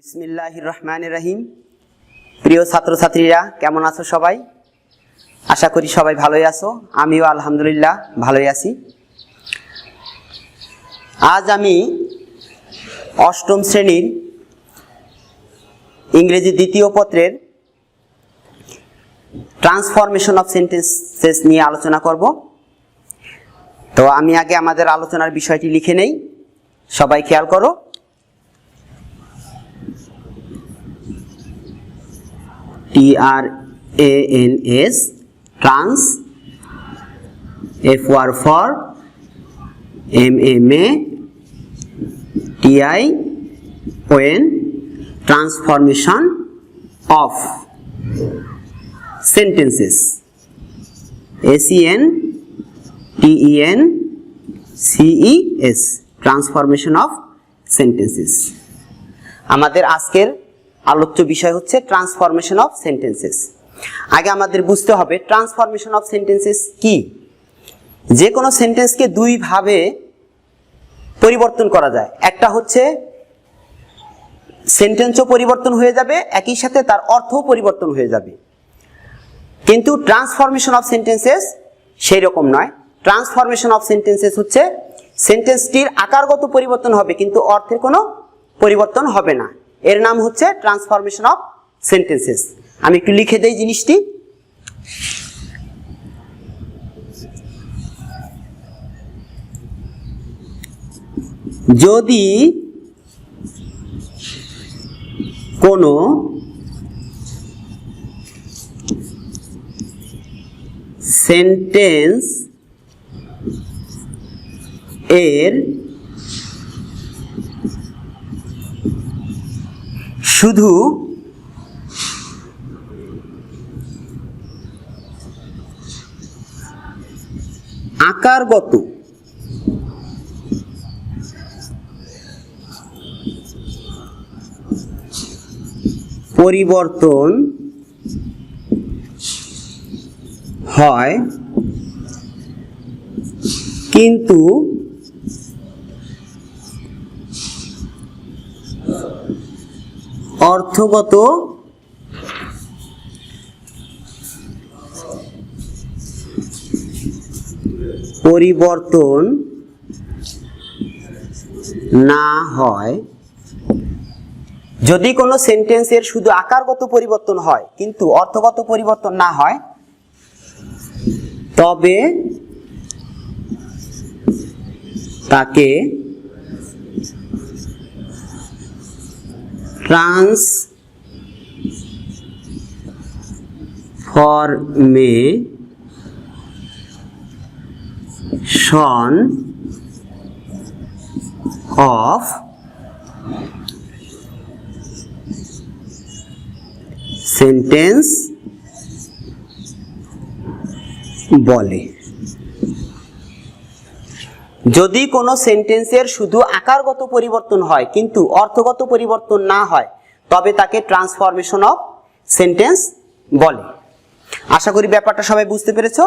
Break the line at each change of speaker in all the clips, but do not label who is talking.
বিসমিল্লাহির রহমানির রহিম। প্রিয় ছাত্রছাত্রীরা, কেমন আছো সবাই? আশা করি সবাই ভালোই আছো। আমিও আলহামদুলিল্লাহ ভালোই আছি। আজ আমি অষ্টম শ্রেণীর ইংরেজি দ্বিতীয় পত্রের ট্রান্সফরমেশন অফ সেন্টেন্সেস নিয়ে আলোচনা করব। তো আমি আগে আমাদের আলোচনার বিষয়টি লিখে নেই, সবাই খেয়াল করো। TRANS, trans, FR for MMA, TION, transformation of sentences, SEN, TEN, CES, transformation of sentences. আমাদের আজকের আলোচ্য বিষয় হচ্ছে ট্রান্সফরমেশন অফ সেন্টেন্সেস। আগে আমাদের বুঝতে হবে ট্রান্সফরমেশন অফ সেন্টেন্সেস কি। যে কোনো সেন্টেন্সকে দুই ভাবে পরিবর্তন করা যায়। একটা হচ্ছে সেন্টেন্সও পরিবর্তন হয়ে যাবে, একই সাথে তার অর্থও পরিবর্তন হয়ে যাবে। কিন্তু ট্রান্সফরমেশন অফ সেন্টেন্সেস সেই রকম নয়। ট্রান্সফরমেশন অফ সেন্টেন্সেস হচ্ছে সেন্টেন্সটির আকারগত পরিবর্তন হবে, কিন্তু অর্থের কোনো পরিবর্তন হবে না। এর নাম হচ্ছে ট্রান্সফরমেশন অফ সেন্টেন্সেস। আমি একটু লিখে দেই জিনিসটি। যদি কোনো সেন্টেন্স এর শুধু আকারগত পরিবর্তন হয়, কিন্তু অর্থগত পরিবর্তন না হয়। যদি কোনো সেন্টেন্সের শুধু আকারগত পরিবর্তন হয় কিন্তু অর্থগত পরিবর্তন না হয়, তবে তাকে ট্রান্সফরমেশন অফ সেন্টেন্স বলে। যদি কোনো সেন্টেন্সের শুধু আকারগত পরিবর্তন হয় কিন্তু অর্থগত পরিবর্তন না হয়, তবে তাকে ট্রান্সফরমেশন অফ সেন্টেন্স বলে। আশা করি ব্যাপারটা সবাই বুঝতে পেরেছো।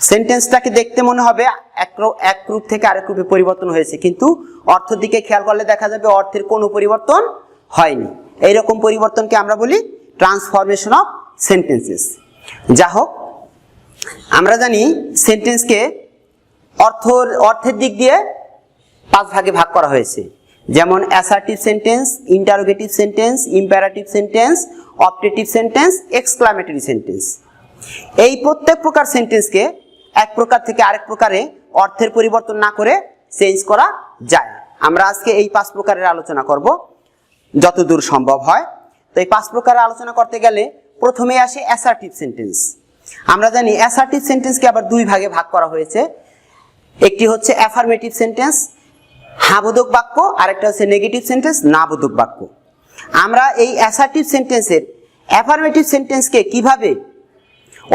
সেন্টেন্সটাকে দেখতে মনে হবে এক রূপ থেকে আরেক রূপে পরিবর্তন হয়েছে, কিন্তু অর্থের দিকে খেয়াল করলে দেখা যাবে অর্থের কোনো পরিবর্তন হয়নি। এইরকম পরিবর্তনকে আমরা বলি ট্রান্সফরমেশন অফ সেন্টেন্সেস। যা হোক, আমরা জানি সেন্টেন্সকে অর্থের দিক দিয়ে 5 ভাগে ভাগ করা হয়েছে। যেমন assertive sentence, interrogative sentence, imperative sentence, optative sentence, exclamatory sentence. এই প্রত্যেক প্রকার সেন্টেন্সকে এক প্রকার থেকে আরেক প্রকারে অর্থের পরিবর্তন না করে চেঞ্জ করা যায়। আমরা আজকে এই 5 প্রকারের আলোচনা করব যতদূর সম্ভব হয়। তো এই 5 প্রকারের আলোচনা করতে গেলে প্রথমে আসে অ্যাসার্টিভ সেন্টেন্স। আমরা জানি অ্যাসার্টিভ সেন্টেন্সকে আবার 2 ভাগে ভাগ করা হয়েছে। একটি হচ্ছে অ্যাফার্মেটিভ সেন্টেন্স, হ্যাঁবোধক বাক্য, আর একটা হচ্ছে নেগেটিভ সেন্টেন্স, নাবোধক বাক্য। আমরা এই অ্যাসার্টিভ সেন্টেন্সের অ্যাফার্মেটিভ সেন্টেন্সকে কিভাবে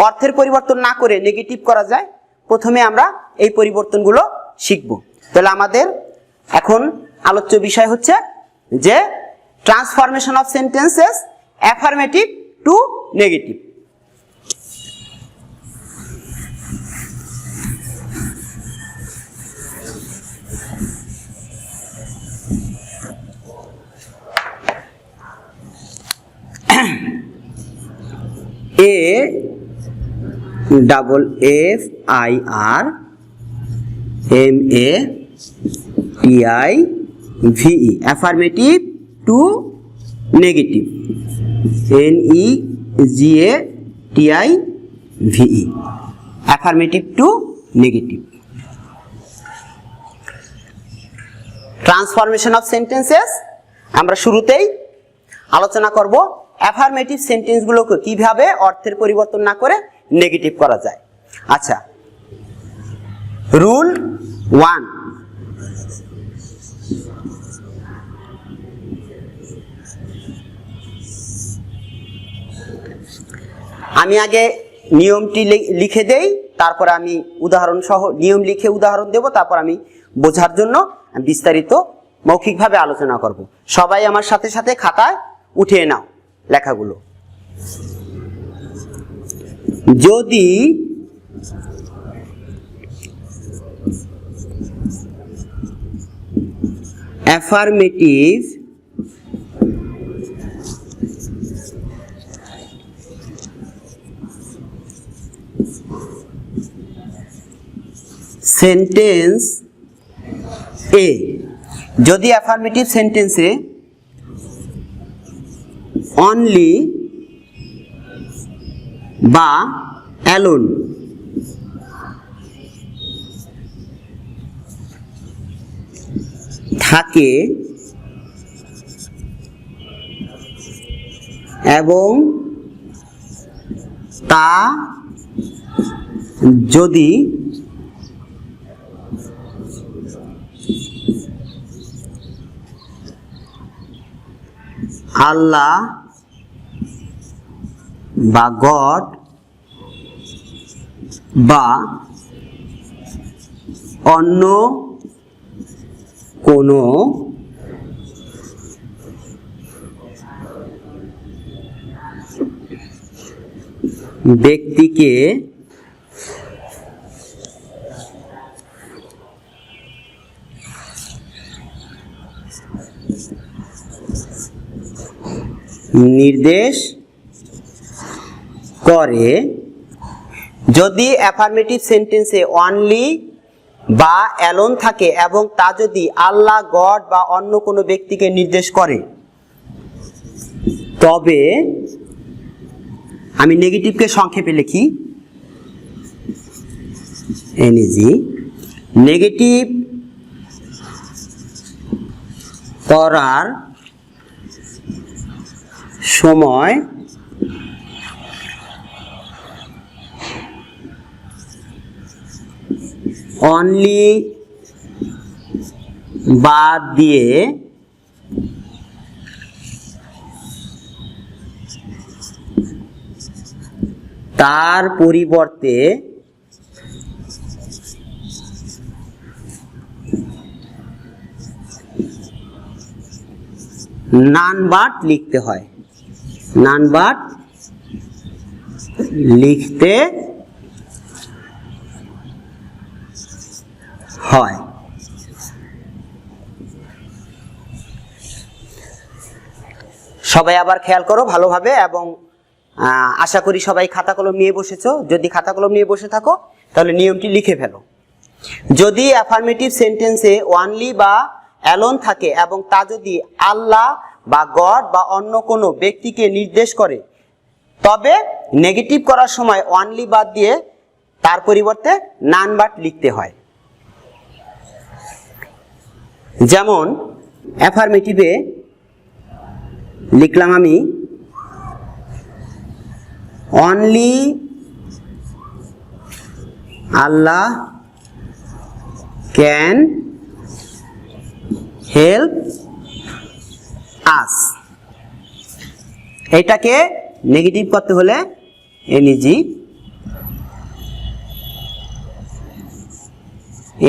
অর্থের পরিবর্তন না করে নেগেটিভ করা যায়, প্রথমে আমরা এই পরিবর্তনগুলো শিখব। তাহলে আমাদের এখন আলোচ্য বিষয় হচ্ছে যে transformation of sentences affirmative to negative. A double F I R M A T I V E, affirmative to negative, N E G A T I V E, affirmative to negative. Transformation of sentences আমরা শুরুতেই আলোচনা করব affirmative সেন্টেন্সগুলোকে কিভাবে অর্থের পরিবর্তন না করে negative করা যায়। আচ্ছা, রুল 1, আমি আগে নিয়মটি লিখে দেই, তারপর আমি উদাহরণ সহ নিয়ম লিখে উদাহরণ দেব, তারপর আমি বোঝার জন্য বিস্তারিত মৌখিকভাবে আলোচনা করব। সবাই আমার সাথে সাথে খাতায় উঠিয়ে নাও লেখাগুলো। যদি অ্যাফার্মেটিভ সেন্টেন্স এ, যদি অ্যাফার্মেটিভ সেন্টেন্সে অনলি বা অ্যালোন থাকে এবং তা যদি আল্লাহ বা গড বা অন্য কোনো ব্যক্তিকে নির্দেশ করে, যদি অ্যাফার্মেটিভ সেন্টেন্সে অনলি বা অ্যালোন থাকে এবং তা যদি আল্লাহ, গড বা অন্য কোনো ব্যক্তিকে নির্দেশ করে, তবে আমি নেগেটিভকে সংক্ষেপে লিখি এনইজি। নেগেটিভ করার সময় অনলি বাদ দিয়ে তার পরিবর্তে নান বাট লিখতে হয়, নান বাট লিখতে হয়। সবাই আবার খেয়াল করো ভালোভাবে, এবং আশা করি সবাই খাতা কলম নিয়ে বসেছো। যদি খাতা কলম নিয়ে বসে থাকো তাহলে নিয়মটি লিখে ফেলো। যদি অ্যাফার্মেটিভ সেন্টেন্সে অনলি বা অ্যালোন থাকে এবং তা যদি আল্লাহ বা গড বা অন্য কোনো ব্যক্তিকে নির্দেশ করে, তবে নেগেটিভ করার সময় অনলি বাদ দিয়ে তার পরিবর্তে নান বাট লিখতে হয়। যেমন অ্যাফার্মেটিভে লিখলাম আমি only Allah can help us. এটাকে নেগেটিভ করতে হলে N E G,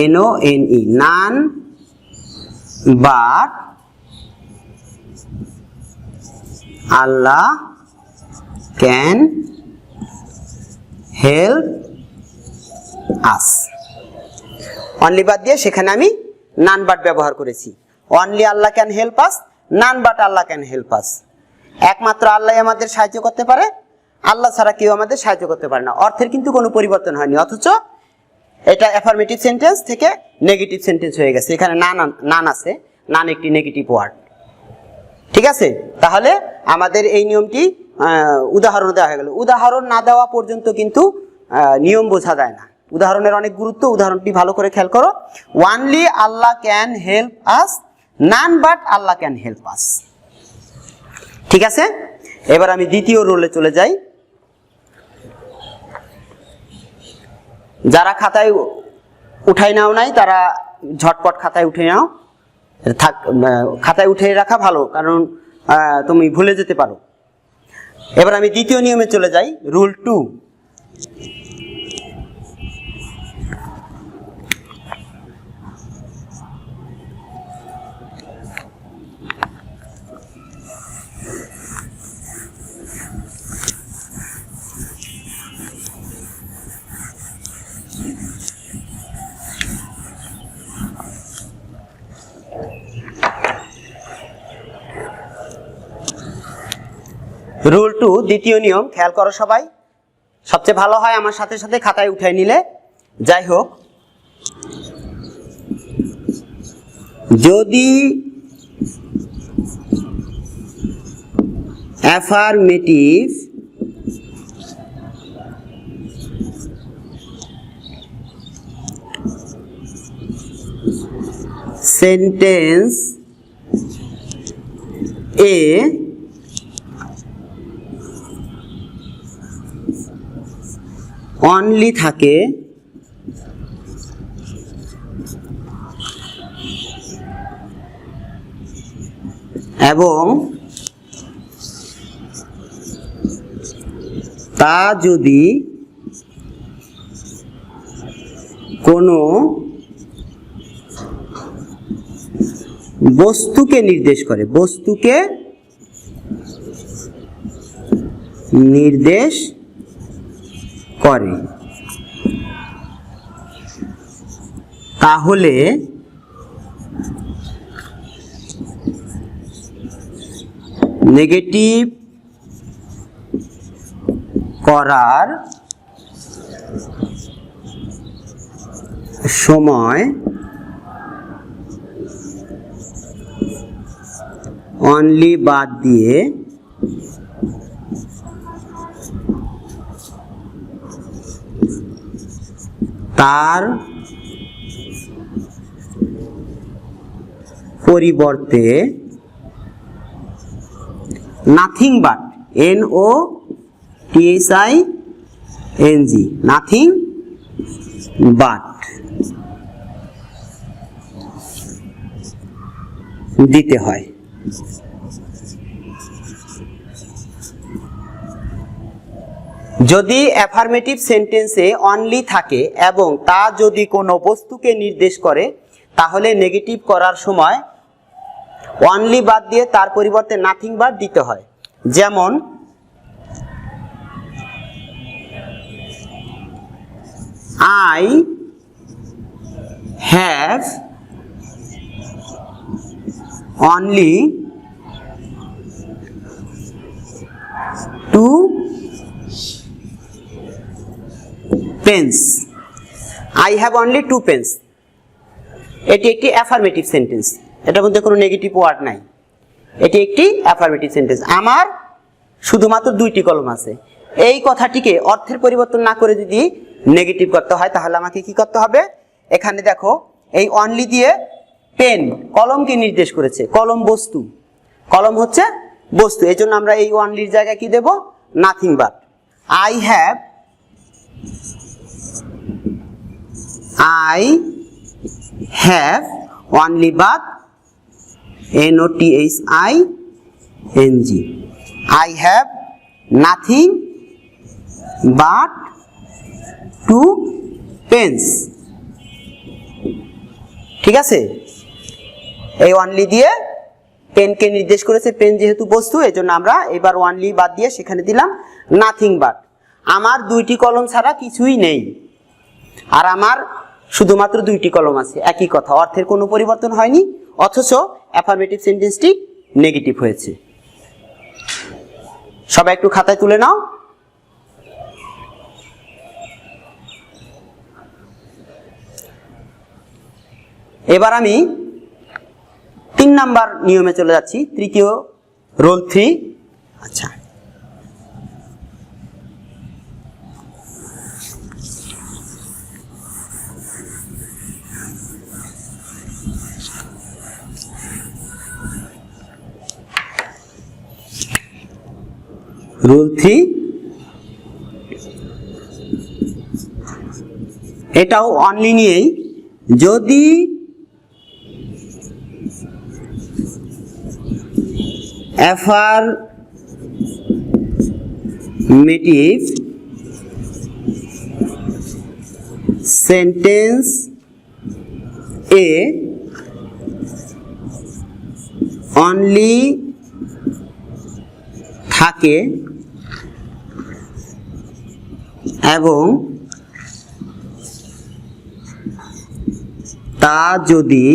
N O N E, none but Allah can help us. Only বাদ দিয়ে সেখানে আমি নান বাট ব্যবহার করেছি। Only Allah can help us, none but Allah can help us. একমাত্র আল্লাহ আমাদের সাহায্য করতে পারে, আল্লাহ ছাড়া কেউ আমাদের সাহায্য করতে পারে না। অর্থের কিন্তু কোনো পরিবর্তন হয়নি, অথচ এটা অ্যাফার্মেটিভ সেন্টেন্স থেকে নেগেটিভ সেন্টেন্স হয়ে গেছে। এখানে নান আছে, নান একটি নেগেটিভ ওয়ার্ড। ঠিক আছে, তাহলে আমাদের এই নিয়মটি উদাহরণ দেওয়া হয়ে গেল। উদাহরণ না দেওয়া পর্যন্ত কিন্তু নিয়ম বোঝা যায় না। উদাহরণের অনেক গুরুত্ব, উদাহরণটি ভালো করে খেয়াল করো। Only Allah can help us, none but Allah can help আস। ঠিক আছে, এবার আমি দ্বিতীয় রুলে চলে যাই। যারা খাতায় উঠাই নাও নাই তারা ঝটপট খাতায় উঠে নাও, খাতায় উঠে রাখা ভালো, কারণ তুমি ভুলে যেতে পারো। এবার আমি দ্বিতীয় নিয়মে চলে যাই, রুল 2। রুল 2 দ্বিতীয় নিয়ম, খেয়াল করো সবাই। সবচেয়ে ভালো হয় আমার সাথে সাথে খাতায় উঠাই নিলে। যাই হোক, যদি অ্যাফার্মেটিভ সেন্টেন্স এ অনলি থাকে এবং তা যদি কোনো বস্তুকে নির্দেশ করে, বস্তুকে নির্দেশ করে, তাহলে নেগেটিভ করার সময় অনলি বাদ দিয়ে তার পরিবর্তে nothing but, NOTHING, nothing but দিতে হয়। যদি অ্যাফার্মেটিভ সেন্টেন্সে অনলি থাকে এবং তা যদি কোনো বস্তুকে নির্দেশ করে, তাহলে নেগেটিভ করার সময় অনলি বাদ দিয়ে তার পরিবর্তে নাথিং বাট দিতে হয়। যেমন I have only two pens. I have only two pens. এটি একটি অ্যাফার্মেটিভ সেন্টেন্স, এটার মধ্যে কোনো নেগেটিভ ওয়ার্ড নাই। এটি একটি অ্যাফার্মেটিভ সেন্টেন্স। আমার শুধুমাত্র দুইটি কলম আছে। এই কথাটিকে অর্থের পরিবর্তন না করে যদি নেগেটিভ করতে হয়, তাহলে আমাকে কি করতে হবে? এখানে দেখো, এই অনলি দিয়ে পেন কলমকে নির্দেশ করেছে। কলম বস্তু, কলম হচ্ছে বস্তু, এই জন্য আমরা এই অনলির জায়গায় কি দেব? Nothing but. I have only but, NOTHING, I have nothing but two pens। ঠিক আছে, এই অনলি দিয়ে পেনকে নির্দেশ করেছে। পেন যেহেতু বস্তু, এই জন্য আমরা এবার অনলি বাদ দিয়ে সেখানে দিলাম নাথিং বাট। আমার দুইটি কলম ছাড়া কিছুই নেই, আর আমার শুধুমাত্র দুইটি কলম আছে। একই কথা, অর্থের কোনো পরিবর্তন হয়নি, অথচ অ্যাফার্মেটিভ সেন্টেন্সটি নেগেটিভ হয়েছে। সবাই একটু খাতায় তুলে নাও। এবার আমি 3 নাম্বার নিয়মে চলে যাচ্ছি, তৃতীয় রোল 3। আচ্ছা, রুল 3 এটাও অনলি নিয়েই, যদি অ্যাফারমেটিভ সেন্টেন্স এ অনলি থাকে এবং তা যদি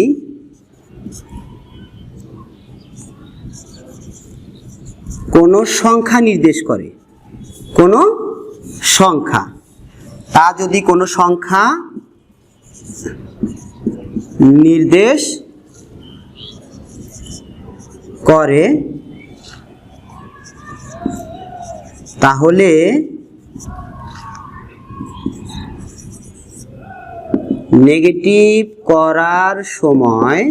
কোনো সংখ্যা নির্দেশ করে, কোনো সংখ্যা, তা যদি কোনো সংখ্যা নির্দেশ করে তাহলে নেগেটিভ করার সময়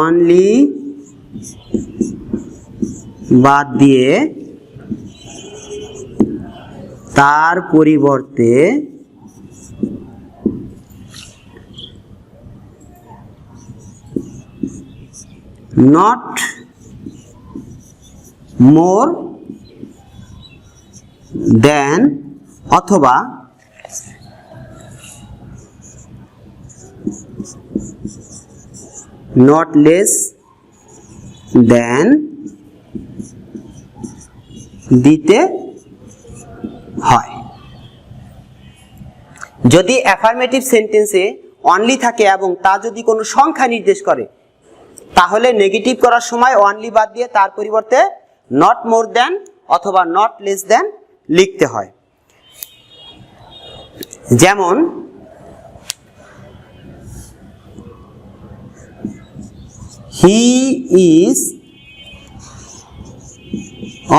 অনলি বাদ দিয়ে তার পরিবর্তে not more than অথবা not less than দিতে হয়। যদি অ্যাফার্মেটিভ সেন্টেন্সে অনলি থাকে এবং তা যদি কোনো সংখ্যা নির্দেশ করে তাহলে নেগেটিভ করার সময় অনলি বাদ দিয়ে তার পরিবর্তে নট মোর দ্যান অথবা নট লেস দ্যান লিখতে হয়। যেমন he is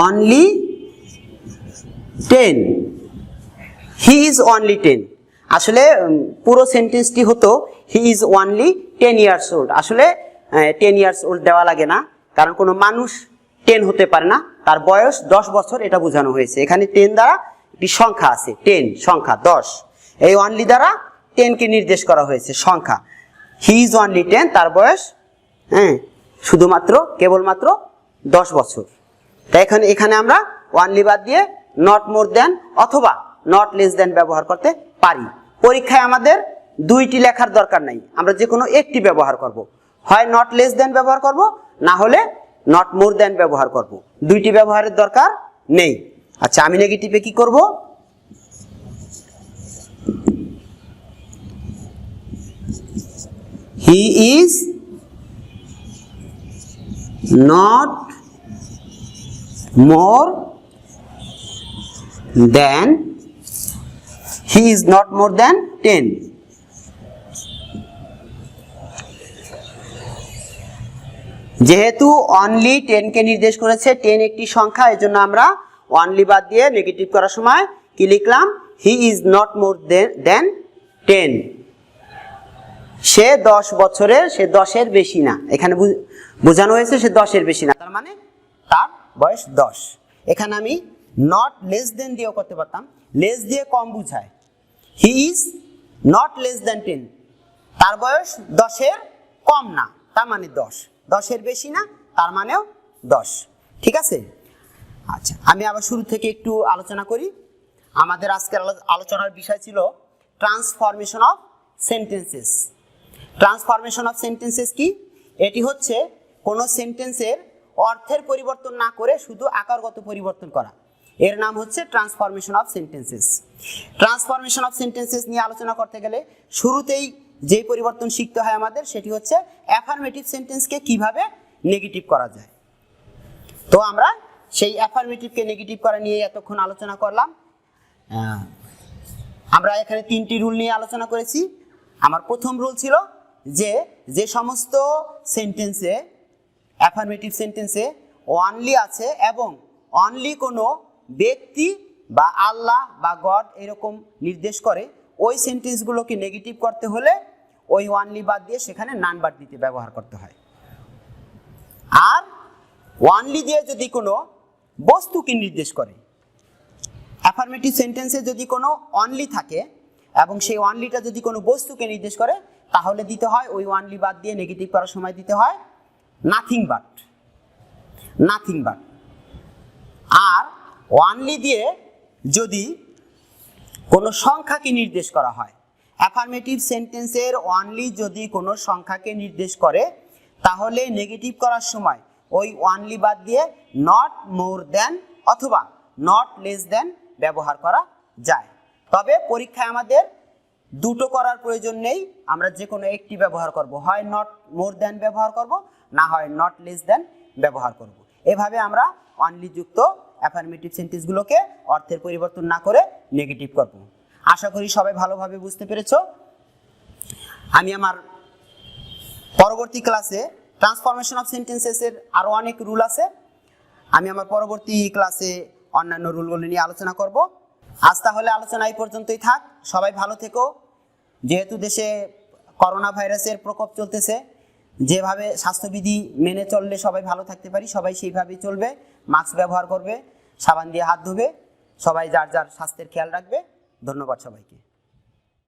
only 10, he is only 10। আসলে পুরো সেন্টেন্সটি হতো he is only 10 years old। আসলে 10 years old দেওয়া লাগে না, কারণ কোনো মানুষ 10 হতে পারে না, তার বয়স 10 বছর, এটা বোঝানো হয়েছে। এখানে 10 দ্বারা একটি সংখ্যা আছে, 10 সংখ্যা 10, এই অনলি দ্বারা 10 কে নির্দেশ করা হয়েছে সংখ্যা। হি ইজ অনলি 10, তার বয়স শুধুমাত্র কেবলমাত্র 10 বছর। তাই এখানে আমরা অনলি বাদ দিয়ে নট মোর দ্যান অথবা নট লেস দ্যান ব্যবহার করতে পারি। পরীক্ষায় আমাদের দুইটি লেখার দরকার নাই, আমরা যে কোনো একটি ব্যবহার করব, হয় নট লেস দ্যান ব্যবহার করব, না হলে নট মোর দ্যান ব্যবহার করব, দুইটি ব্যবহারের দরকার নেই। আচ্ছা, আমি নেগেটিভে কি করব? He is not more than, he is not more than 10। যেহেতু অনলি 10 কে নির্দেশ করেছে, 10 একটি সংখ্যা, এজন্য আমরা অনলি বাদ দিয়ে নেগেটিভ করার সময় কি লিখলাম? হি ইজ নট মোর দেন 10। সে 10 বছরের, সে 10-এর বেশি না। এখানে বোঝানো হয়েছে সে 10-এর বেশি না, তার মানে তার বয়স 10। এখানে আমি নট লেস দেন দিয়েও করতে পারতাম, লেস দিয়ে কম বুঝায়। He is not less than 10, তার বয়স 10-এর কম না, তার মানে 10, 10-এর বেশি না, তার মানেও 10। ঠিক আছে? আচ্ছা, আমি আবার শুরু থেকে একটু আলোচনা করি। আমাদের আজকের আলোচনার বিষয় ছিল transformation of sentences. Transformation of sentences কি? এটি হচ্ছে কোনো সেন্টেন্সের অর্থের পরিবর্তন না করে শুধু আকারগত পরিবর্তন করা, এর নাম হচ্ছে transformation of sentences. Transformation of sentences নিয়ে আলোচনা করতে গেলে শুরুতেই যেই পরিবর্তন শিখতে হয় আমাদের সেটি হচ্ছে অ্যাফার্মেটিভ সেন্টেন্সকে কিভাবে নেগেটিভ করা যায়। তো আমরা সেই অ্যাফার্মেটিভকে নেগেটিভ করা নিয়ে এতক্ষণ আলোচনা করলাম। আমরা এখানে 3টি রুল নিয়ে আলোচনা করেছি। আমার প্রথম রুল ছিল যে সমস্ত সেন্টেন্সে অ্যাফার্মেটিভ সেন্টেন্সে অনলি আছে এবং অনলি কোনো ব্যক্তি বা আল্লাহ বা গড এরকম নির্দেশ করে, ওই সেন্টেন্সগুলোকে নেগেটিভ করতে হলে ওই অনলি বাদ দিয়ে সেখানে নান বাদ দিতে ব্যবহার করতে হয়। আর অনলি দিয়ে যদি কোনো বস্তুকে নির্দেশ করে, অ্যাফার্মেটিভ সেন্টেন্সে যদি কোনো অনলি থাকে এবং সেই অনলিটা যদি কোনো বস্তুকে নির্দেশ করে, তাহলে দিতে হয় ওই অনলি বাদ দিয়ে নেগেটিভ করার সময় দিতে হয় নাথিং বাট। Nothing but. আর অনলি দিয়ে যদি কোনো সংখ্যাকে নির্দেশ করা হয়, অ্যাফার্মেটিভ সেন্টেন্সের অনলি যদি কোনো সংখ্যাকে নির্দেশ করে, তাহলে নেগেটিভ করার সময় ওই অনলি বাদ দিয়ে নট মোর দ্যান অথবা নট লেস দ্যান ব্যবহার করা যায়। তবে পরীক্ষায় আমাদের দুটো করার প্রয়োজন নেই, আমরা যে কোনো একটি ব্যবহার করব, হয় নট মোর দ্যান ব্যবহার করব, না হয় নট লেস দ্যান ব্যবহার করব। এভাবে আমরা অনলি যুক্ত অ্যাফার্মেটিভ সেন্টেন্সগুলোকে অর্থের পরিবর্তন না করে নেগেটিভ করব। আশা করি সবাই ভালোভাবে বুঝতে পেরেছো। আমি আমার পরবর্তী ক্লাসে ট্রান্সফরমেশন অফ সেন্টেন্সেসের আরও অনেক রুল আছে, আমি আমার পরবর্তী ক্লাসে অন্যান্য রুলগুলো নিয়ে আলোচনা করব। আজ তাহলে আলোচনা এই পর্যন্তই থাক। সবাই ভালো থেকো। যেহেতু দেশে করোনা ভাইরাসের প্রকোপ চলতেছে, যেভাবে স্বাস্থ্যবিধি মেনে চললে সবাই ভালো থাকতে পারি, সবাই সেইভাবেই চলবে। মাস্ক ব্যবহার করবে, সাবান দিয়ে হাত ধুবে, সবাই যার যার স্বাস্থ্যের খেয়াল রাখবে। ধন্যবাদ সবাইকে।